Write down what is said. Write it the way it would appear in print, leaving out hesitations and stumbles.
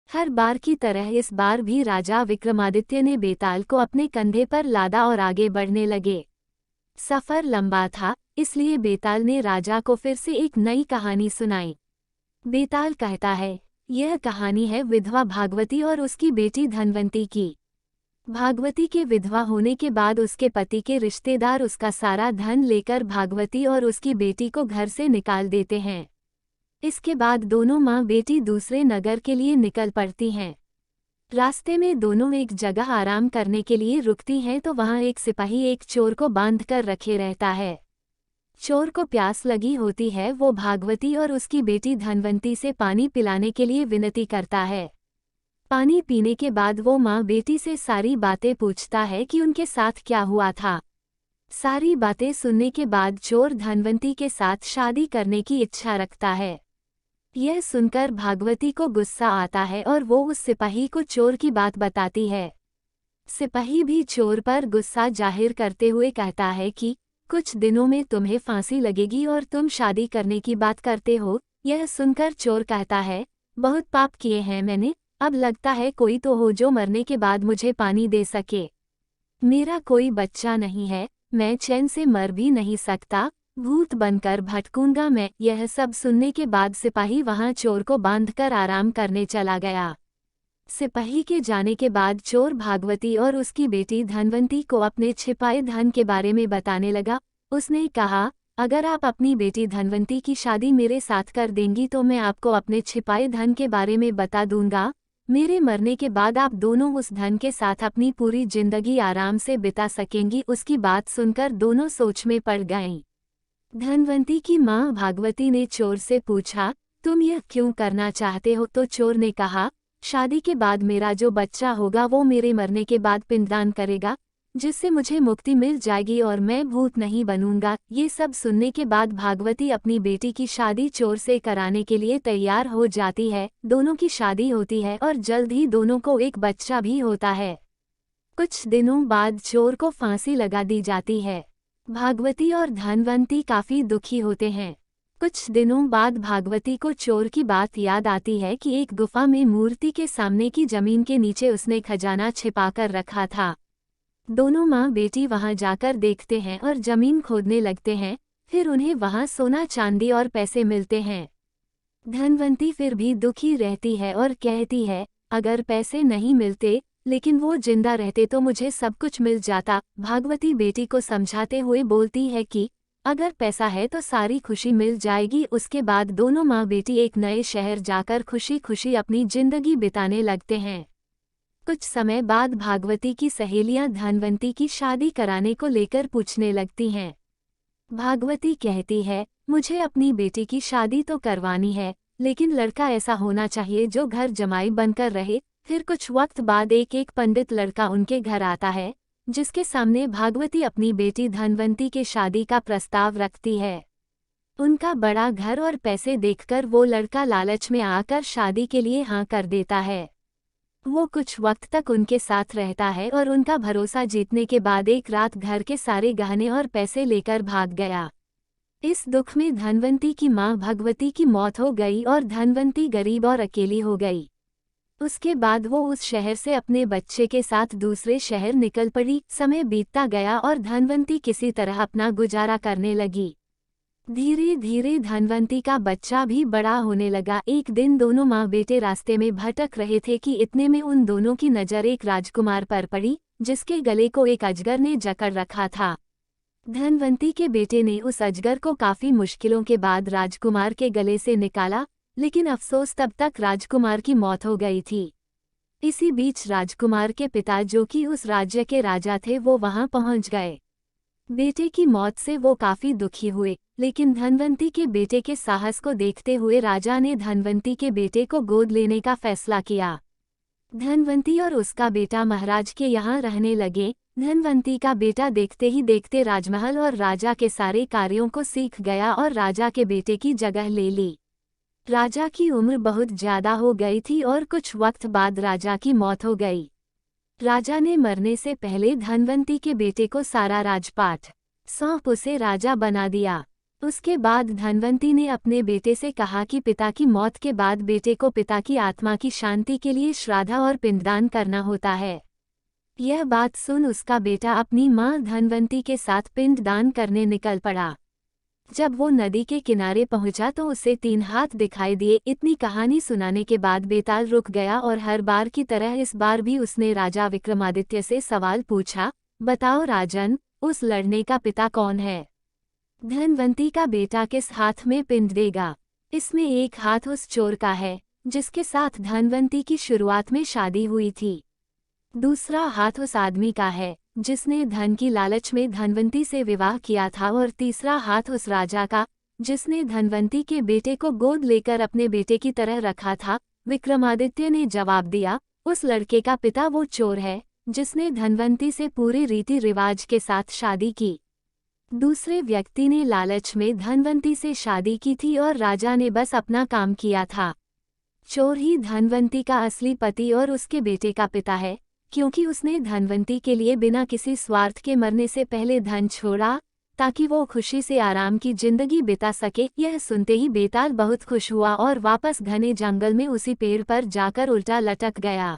हर बार की तरह इस बार भी राजा विक्रमादित्य ने बेताल को अपने कंधे पर लादा और आगे बढ़ने लगे। सफर लंबा था, इसलिए बेताल ने राजा को फिर से एक नई कहानी सुनाई। बेताल कहता है, यह कहानी है विधवा भागवती और उसकी बेटी धनवंती की। भागवती के विधवा होने के बाद उसके पति के रिश्तेदार उसका सारा धन लेकर भागवती और उसकी बेटी को घर से निकाल देते हैं। इसके बाद दोनों माँ बेटी दूसरे नगर के लिए निकल पड़ती हैं। रास्ते में दोनों एक जगह आराम करने के लिए रुकती हैं तो वहाँ एक सिपाही एक चोर को बांध कर रखे रहता है। चोर को प्यास लगी होती है, वो भागवती और उसकी बेटी धनवंती से पानी पिलाने के लिए विनती करता है। पानी पीने के बाद वो माँ बेटी से सारी बातें पूछता है कि उनके साथ क्या हुआ था। सारी बातें सुनने के बाद चोर धनवंती के साथ शादी करने की इच्छा रखता है। यह सुनकर भागवती को गुस्सा आता है और वो उस सिपाही को चोर की बात बताती है। सिपाही भी चोर पर गुस्सा जाहिर करते हुए कहता है कि कुछ दिनों में तुम्हें फांसी लगेगी और तुम शादी करने की बात करते हो। यह सुनकर चोर कहता है, बहुत पाप किए हैं मैंने, अब लगता है कोई तो हो जो मरने के बाद मुझे पानी दे सके। मेरा कोई बच्चा नहीं है, मैं चैन से मर भी नहीं सकता, भूत बनकर भटकूंगा मैं। यह सब सुनने के बाद सिपाही वहां चोर को बांधकर आराम करने चला गया। सिपाही के जाने के बाद चोर भागवती और उसकी बेटी धनवंती को अपने छिपाए धन के बारे में बताने लगा। उसने कहा, अगर आप अपनी बेटी धनवंती की शादी मेरे साथ कर देंगी तो मैं आपको अपने छिपाए धन के बारे में बता दूंगा। मेरे मरने के बाद आप दोनों उस धन के साथ अपनी पूरी जिंदगी आराम से बिता सकेंगी। उसकी बात सुनकर दोनों सोच में पड़ गईं। धनवंती की माँ भागवती ने चोर से पूछा, तुम यह क्यों करना चाहते हो? तो चोर ने कहा, शादी के बाद मेरा जो बच्चा होगा वो मेरे मरने के बाद पिंडदान करेगा, जिससे मुझे मुक्ति मिल जाएगी और मैं भूत नहीं बनूंगा। ये सब सुनने के बाद भागवती अपनी बेटी की शादी चोर से कराने के लिए तैयार हो जाती है। दोनों की शादी होती है और जल्द ही दोनों को एक बच्चा भी होता है। कुछ दिनों बाद चोर को फांसी लगा दी जाती है। भागवती और धनवंती काफी दुखी होते हैं। कुछ दिनों बाद भागवती को चोर की बात याद आती है कि एक गुफा में मूर्ति के सामने की जमीन के नीचे उसने खजाना छिपाकर रखा था। दोनों माँ बेटी वहां जाकर देखते हैं और जमीन खोदने लगते हैं। फिर उन्हें वहां सोना चांदी और पैसे मिलते हैं। धनवंती फिर भी दुखी रहती है और कहती है, अगर पैसे नहीं मिलते लेकिन वो जिंदा रहते तो मुझे सब कुछ मिल जाता। भागवती बेटी को समझाते हुए बोलती है कि अगर पैसा है तो सारी खुशी मिल जाएगी। उसके बाद दोनों माँ बेटी एक नए शहर जाकर खुशी खुशी अपनी जिंदगी बिताने लगते हैं। कुछ समय बाद भागवती की सहेलियां धनवंती की शादी कराने को लेकर पूछने लगती हैं। भागवती कहती है, मुझे अपनी बेटी की शादी तो करवानी है, लेकिन लड़का ऐसा होना चाहिए जो घर जमाई बनकर रहे। फिर कुछ वक्त बाद एक पंडित लड़का उनके घर आता है, जिसके सामने भागवती अपनी बेटी धनवंती के शादी का प्रस्ताव रखती है। उनका बड़ा घर और पैसे देखकर वो लड़का लालच में आकर शादी के लिए हाँ कर देता है। वो कुछ वक्त तक उनके साथ रहता है और उनका भरोसा जीतने के बाद एक रात घर के सारे गहने और पैसे लेकर भाग गया। इस दुख में धनवंती की माँ भगवती की मौत हो गई और धनवंती गरीब और अकेली हो गई। उसके बाद वो उस शहर से अपने बच्चे के साथ दूसरे शहर निकल पड़ी। समय बीतता गया और धनवंती किसी तरह अपना गुजारा करने लगी। धीरे धीरे धनवंती का बच्चा भी बड़ा होने लगा। एक दिन दोनों माँ बेटे रास्ते में भटक रहे थे कि इतने में उन दोनों की नज़र एक राजकुमार पर पड़ी, जिसके गले को एक अजगर ने जकड़ रखा था। धनवंती के बेटे ने उस अजगर को काफी मुश्किलों के बाद राजकुमार के गले से निकाला, लेकिन अफसोस तब तक राजकुमार की मौत हो गई थी। इसी बीच राजकुमार के पिता जो कि उस राज्य के राजा थे वो वहां पहुंच गए। बेटे की मौत से वो काफी दुखी हुए, लेकिन धनवंती के बेटे के साहस को देखते हुए राजा ने धनवंती के बेटे को गोद लेने का फैसला किया। धनवंती और उसका बेटा महाराज के यहाँ रहने लगे। धनवंती का बेटा देखते ही देखते राजमहल और राजा के सारे कार्यों को सीख गया और राजा के बेटे की जगह ले ली। राजा की उम्र बहुत ज्यादा हो गई थी और कुछ वक्त बाद राजा की मौत हो गई। राजा ने मरने से पहले धनवंती के बेटे को सारा राजपाट सौंप उसे राजा बना दिया। उसके बाद धनवंती ने अपने बेटे से कहा कि पिता की मौत के बाद बेटे को पिता की आत्मा की शांति के लिए श्राद्ध और पिंडदान करना होता है। यह बात सुन उसका बेटा अपनी मां धनवंती के साथ पिंडदान करने निकल पड़ा। जब वो नदी के किनारे पहुंचा तो उसे 3 हाथ दिखाई दिए। इतनी कहानी सुनाने के बाद बेताल रुक गया और हर बार की तरह इस बार भी उसने राजा विक्रमादित्य से सवाल पूछा, बताओ राजन, उस लड़ने का पिता कौन है? धनवंती का बेटा किस हाथ में पिंड देगा? इसमें एक हाथ उस चोर का है जिसके साथ धनवंती की शुरुआत में शादी हुई थी। दूसरा हाथ उस आदमी का है जिसने धन की लालच में धनवंती से विवाह किया था, और तीसरा हाथ उस राजा का जिसने धनवंती के बेटे को गोद लेकर अपने बेटे की तरह रखा था। विक्रमादित्य ने जवाब दिया, उस लड़के का पिता वो चोर है जिसने धनवंती से पूरे रीति रिवाज के साथ शादी की। दूसरे व्यक्ति ने लालच में धनवंती से शादी की थी और राजा ने बस अपना काम किया था। चोर ही धनवंती का असली पति और उसके बेटे का पिता है, क्योंकि उसने धनवंती के लिए बिना किसी स्वार्थ के मरने से पहले धन छोड़ा ताकि वो खुशी से आराम की जिंदगी बिता सके। यह सुनते ही बेताल बहुत खुश हुआ और वापस घने जंगल में उसी पेड़ पर जाकर उल्टा लटक गया।